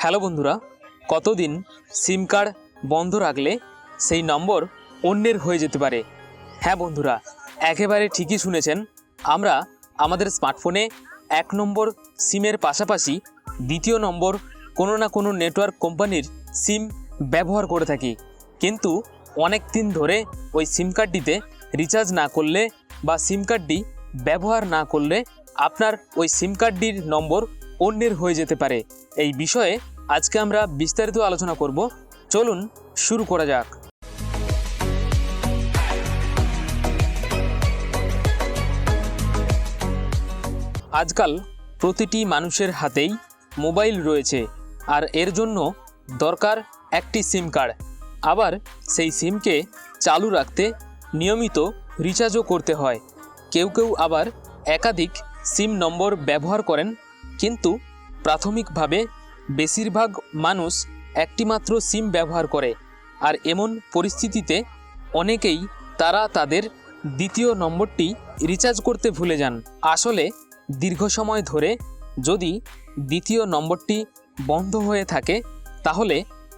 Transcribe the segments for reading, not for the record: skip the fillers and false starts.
Hello বন্ধুরা, কতদিন সিম card বন্ধ রাখলে সেই নম্বর অন্যের হয়ে যেতে পারে। হ্যাঁ বন্ধুরা, একেবারে ঠিকই শুনেছেন। আমরা আমাদের স্মার্টফোনে এক নম্বর সিমের পাশাপাশি দ্বিতীয় নম্বর কোনো না কোনো নেটওয়ার্ক কোম্পানির সিম ব্যবহার করে থাকি, কিন্তু অনেক দিন ধরে ওই সিম কার্ডটিতে রিচার্জ না করলে বা সিম কার্ডটি ব্যবহার না করলে আপনার ওই সিম কার্ডটির নম্বর অন্যের হয়ে যেতে পারে। এই বিষয়ে আজকে আমরা বিস্তারিত আলোচনা করব। চলুন শুরু করা যাক। আজকাল প্রতিটি মানুষের হাতেই মোবাইল রয়েছে, আর এর জন্য দরকার একটি সিম কার্ড। আবার সেই সিমকে চালু রাখতে নিয়মিত রিচার্জও করতে হয়। কেউ কেউ আবার একাধিক সিম নম্বর ব্যবহার করেন, কিন্তু প্রাথমিকভাবে বেশিরভাগ মানুষ একটি মাত্র সিম ব্যবহার করে। আর এমন পরিস্থিতিতে অনেকেই তাদের দ্বিতীয় নম্বরটি রিচার্জ করতে ভুলে যান। আসলে দীর্ঘ সময় ধরে যদি দ্বিতীয় নম্বরটি বন্ধ হয়ে থাকে, তাহলে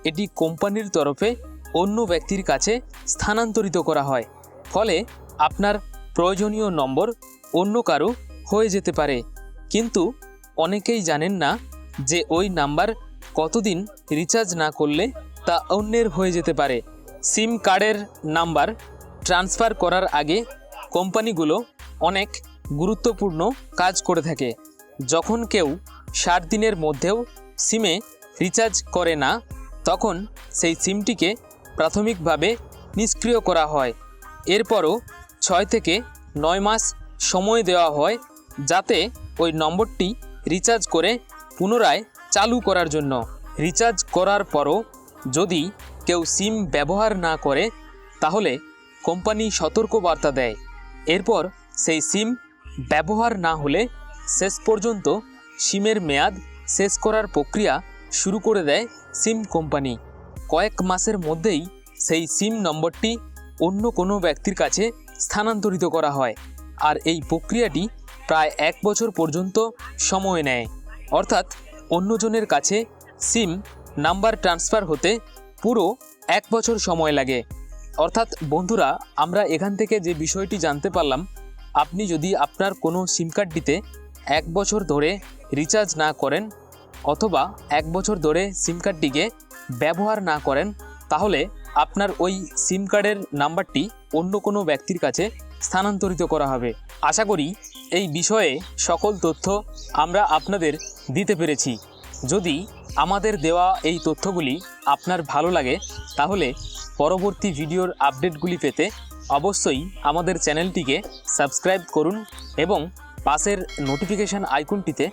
এটি কোম্পানির তরফে অন্য ব্যক্তির কাছে স্থানান্তরিত করা হয়। ফলে আপনার প্রয়োজনীয় নম্বর অন্য কারো হয়ে যেতে পারে। কিন্তু অনেকেই জানেন না যে ওই নাম্বার কতদিন রিচার্জ না করলে তা অন্যের হয়ে যেতে পারে। সিম কার্ডের নাম্বার ট্রান্সফার করার আগে কোম্পানিগুলো অনেক গুরুত্বপূর্ণ কাজ করে থাকে। যখন কেউ 60 দিনের মধ্যেও সিমে রিচার্জ করে না, তখন সেই সিমটিকে প্রাথমিকভাবে নিষ্ক্রিয় করা হয়। এরপরও 6 থেকে 9 মাস সময় দেওয়া হয়, যাতে ওই নম্বরটি রিচার্জ করে পুনরায় চালু করার জন্য। রিচার্জ করার পরও যদি কেউ সিম ব্যবহার না করে, তাহলে কোম্পানি সতর্কবার্তা দেয়। এরপর সেই সিম ব্যবহার না হলে শেষ পর্যন্ত সিমের মেয়াদ শেষ করার প্রক্রিয়া শুরু করে দেয় সিম কোম্পানি। কয়েক মাসের মধ্যেই সেই সিম নম্বরটি অন্য কোনো ব্যক্তির কাছে স্থানান্তরিত করা হয়। আর এই প্রক্রিয়াটি প্রায় 1 বছর পর্যন্ত সময় নেয়। অর্থাৎ অন্যজনের কাছে সিম নাম্বার ট্রান্সফার হতে পুরো 1 বছর সময় লাগে। অর্থাৎ বন্ধুরা, আমরা এখান থেকে যে বিষয়টি জানতে পারলাম, আপনি যদি আপনার কোনো সিম কার্ডটিতে 1 বছর ধরে রিচার্জ না করেন অথবা 1 বছর ধরে সিম কার্ডটিকে ব্যবহার না করেন, তাহলে আপনার ওই সিম কার্ডের নাম্বারটি অন্য কোনো ব্যক্তির কাছে স্থানান্তরিত করা হবে। আশা করি এই বিষয়ে সকল তথ্য আমরা আপনাদের দিতে পেরেছি। যদি আমাদের দেওয়া এই তথ্যগুলি আপনার ভালো লাগে, তাহলে পরবর্তী ভিডিওর আপডেটগুলি পেতে অবশ্যই আমাদের চ্যানেলটিকে সাবস্ক্রাইব করুন এবং পাশের নোটিফিকেশান আইকনটিতে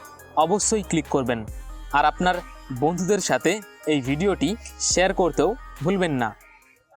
অবশ্যই ক্লিক করবেন। আর আপনার বন্ধুদের সাথে এই ভিডিওটি শেয়ার করতেও ভুলবেন না।